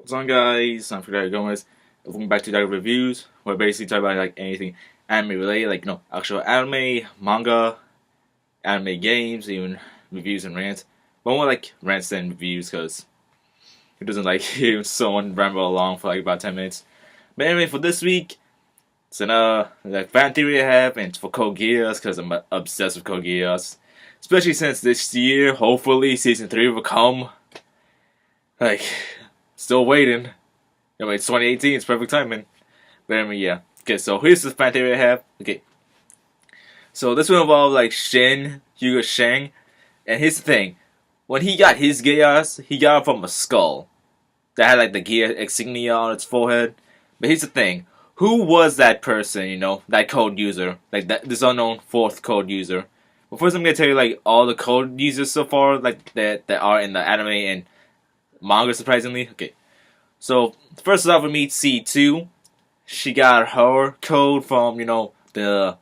What's on, guys? I'm Frederick Gomez. Welcome back to Direct Reviews. Where basically talk about like anything anime related, like actual anime, manga, anime games, even reviews and rants. But more like rants than reviews, because who doesn't like hearing someone ramble along for like about 10 minutes? But anyway, for this week, it's another like fan theory I have, and it's for Code Geass because I'm obsessed with Code Geass. Especially since this year, hopefully season 3 will come. Like, still waiting. Anyway, it's 2018, it's perfect timing. But anyway, yeah. Okay, so here's the fan theory I have. Okay. So this will involve like Hugo Shang. And here's the thing. When he got his Geass, he got it from a skull. That had like the Geass insignia on its forehead. But here's the thing. Who was that person, that code user? Like this unknown fourth code user. But first I'm gonna tell you like all the code users so far, like that are in the anime and manga, surprisingly. Okay. So first off, we meet C2. She got her code from the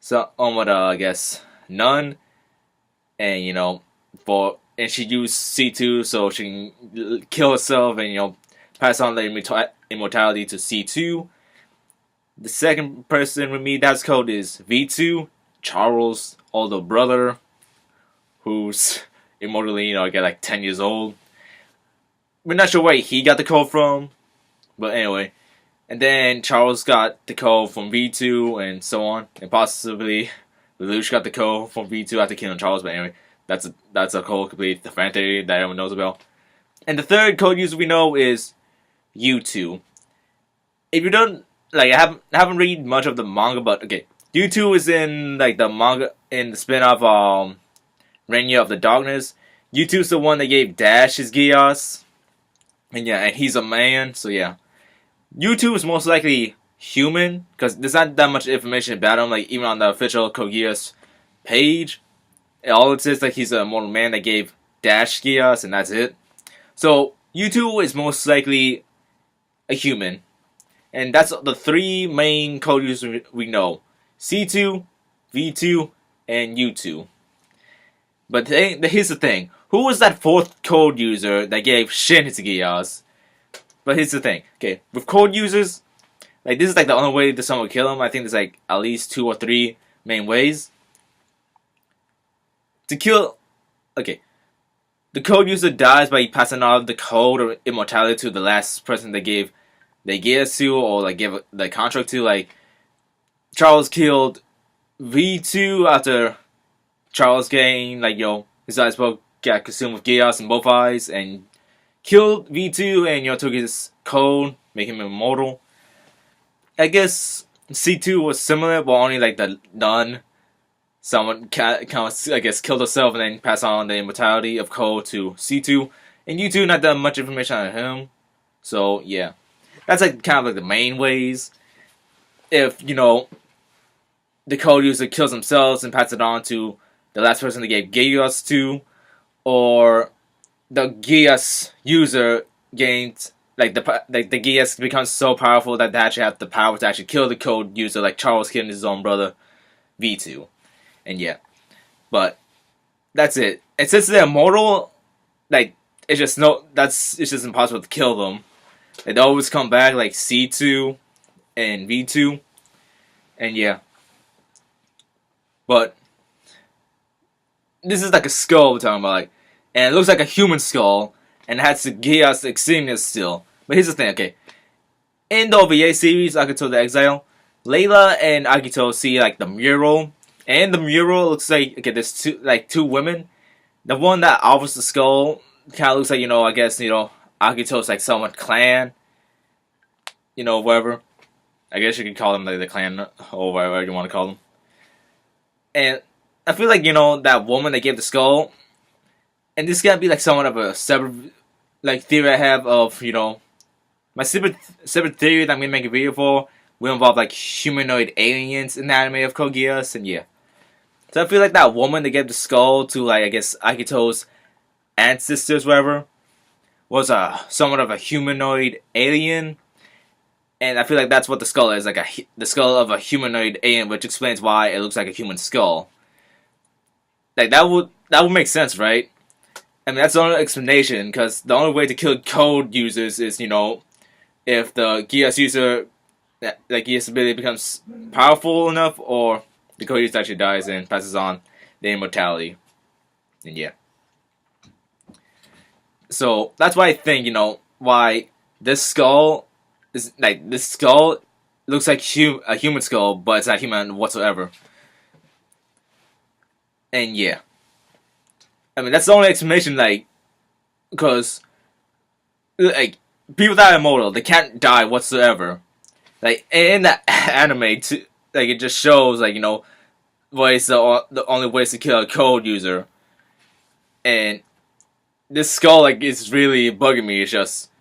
I guess nun, and and she used C2 so she can kill herself and pass on the immortality to C2. The second person we meet that's code is V2, Charles' older brother, who's immortally get like 10 years old. We're not sure where he got the code from, but anyway. And then Charles got the code from V2 and so on, and possibly Lelouch got the code from V2 after killing Charles. But anyway, that's a whole complete fan theory that everyone knows about. And the third code user we know is U2. If you don't I haven't read much of the manga, but okay, U2 is in like the manga in the spin-off Renya of the Darkness. U2 is the one that gave Dash his Geass. And yeah, and he's a man, so yeah. U2 is most likely human, because there's not that much information about him, like even on the official Code Geass page. All it says like he's a mortal man that gave Dash Geass, and that's it. So U2 is most likely a human. And that's the three main code users we know. C2, V2, and U2. But here's the thing. Who was that fourth code user that gave Shin his Geass? But here's the thing. Okay, with code users, like this is like the only way that someone would kill him. I think there's like at least 2 or 3 main ways. To kill... Okay. The code user dies by passing on the code or immortality to the last person they gave the Geass to, or like give the contract to. Like, Charles killed V2 after Charles gained, his eyes both got consumed with Geass in both eyes, and killed V2 and took his code, make him immortal. I guess C2 was similar, but only like the nun. Someone kind of, I guess, killed herself and then passed on the immortality of code to C2. And U2, not that much information on him. So, yeah. That's like kind of like the main ways. If, the code user kills themselves and passes it on to the last person they gave Geass to, or the Geass user gains the Geass becomes so powerful that they actually have the power to actually kill the code user, like Charles killing his own brother V2, and yeah, but that's it. And since they're immortal, it's just impossible to kill them. They always come back like C2 and V2, and yeah, but this is like a skull we're talking about, and it looks like a human skull, and it has the Geass insignia still. But here's the thing, okay. In the OVA series, Akito the Exile, Layla and Akito see the mural, and the mural looks like, okay, there's two women. The one that offers the skull kind of looks like, I guess, Akito's someone clan, whatever. I guess you could call them the clan, or whatever you want to call them. And I feel like, that woman that gave the skull, and this gotta be somewhat of a separate theory I have of, my separate theory that I'm gonna make a video for will involve humanoid aliens in the anime of Code Geass, and yeah. So I feel like that woman that gave the skull to I guess Akito's ancestors, whatever, was somewhat of a humanoid alien. And I feel like that's what the skull is, the skull of a humanoid alien, which explains why it looks like a human skull. That would make sense, right? I mean, that's the only explanation, because the only way to kill code users is, if the Geass user, like Geass ability becomes powerful enough, or the code user actually dies and passes on the immortality. And yeah. So that's why I think, why this skull looks like a human skull, but it's not human whatsoever. And yeah. I mean, that's the only explanation, because, people that are immortal, they can't die whatsoever. In that anime, it just shows, ways, the only ways to kill a code user. And this skull, is really bugging me. It's just,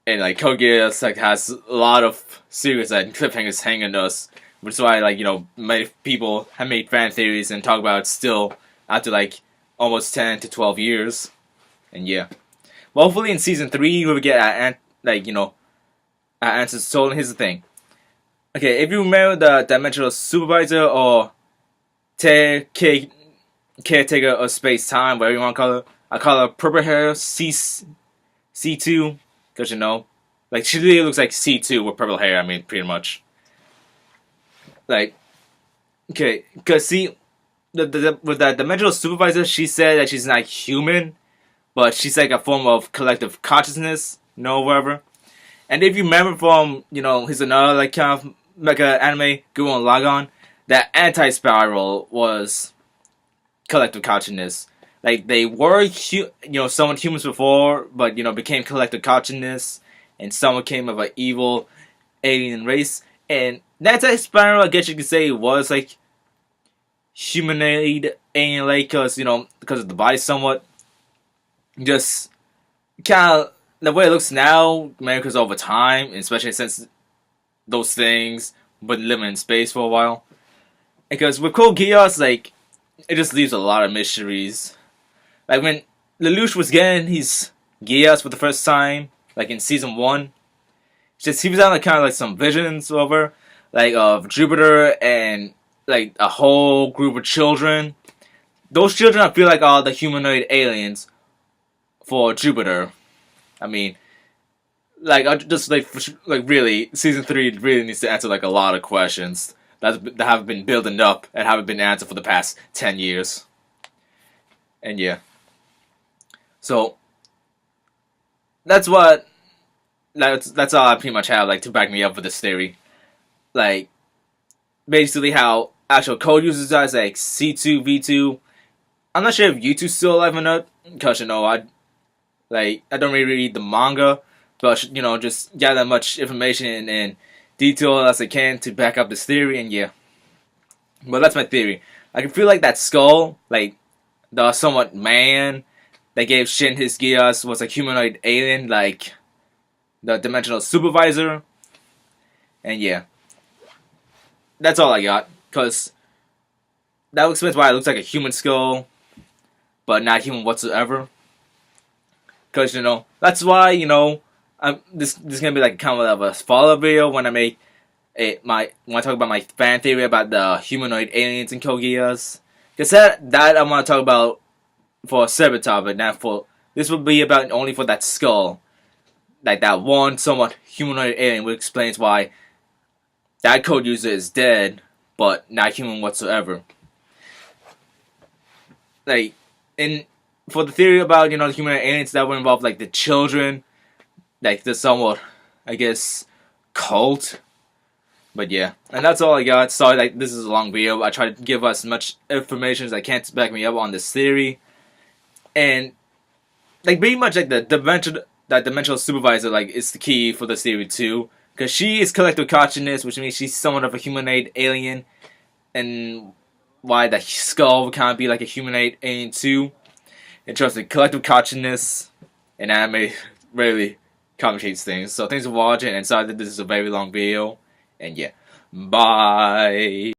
and, Code Geass, has a lot of secrets and cliffhangers hanging us. Which is why, many people have made fan theories and talk about it still after, almost 10 to 12 years. And yeah. Well, hopefully in season 3 we'll get answers. So here's the thing. Okay, if you remember the Dimensional Supervisor or Caretaker of Space Time, whatever you want to call her, I call her Purple Hair C2, because she really looks like C2 with purple hair. I mean, pretty much. Okay, because see, with that Dimensional Supervisor, she said that she's not human, but she's a form of collective consciousness, whatever. And if you remember from, his another kind of mecha anime, Gurren Lagann, that anti-spiral was collective consciousness. They were somewhat humans before, but became collective consciousness, and somewhat came of an evil alien race. And that anti-spiral, I guess you could say, was humanoid alien, because of the body somewhat. Just kind of the way it looks now, maybe because over time, especially since those things been living in space for a while. Because with Code Geass, it just leaves a lot of mysteries. When Lelouch was getting his Geass for the first time, in season 1, he was having kind of some visions over, of Jupiter and a whole group of children. Those children, I feel are the humanoid aliens for Jupiter. I mean, I just really, season 3 really needs to answer a lot of questions that have been building up and haven't been answered for the past 10 years. And yeah. So that's all I pretty much have to back me up for this theory. Basically how actual code users are C2, V2. I'm not sure if U2's still alive or not, because I don't really read the manga, but just gather much information and detail as I can to back up this theory. And yeah, but that's my theory. I can feel that skull, the somewhat man that gave Shin his Geass, was a humanoid alien, the Dimensional Supervisor. And yeah, that's all I got, because that explains why it looks like a human skull, but not human whatsoever. Because, that's why, this is going to be kind of a follow-up video when I make when I talk about my fan theory about the humanoid aliens in Code Geass. Because that I'm going to talk about for a separate topic, this will be about only for that skull. That one somewhat humanoid alien, which explains why that code user is dead, but not human whatsoever. For the theory about, the human aliens, that would involve, the children, the somewhat, I guess, cult. But yeah, and that's all I got. Sorry, this is a long video. I try to give us as much information as I can to back me up on this theory. And, pretty much, that Dimensional Supervisor, is the key for this theory, too. Because she is collective consciousness, which means she's somewhat of a humanoid alien. And why the skull kind of be a humanoid alien, too. It shows the collective consciousness, and anime really complicates things. So thanks for watching, and sorry that this is a very long video. And yeah, bye.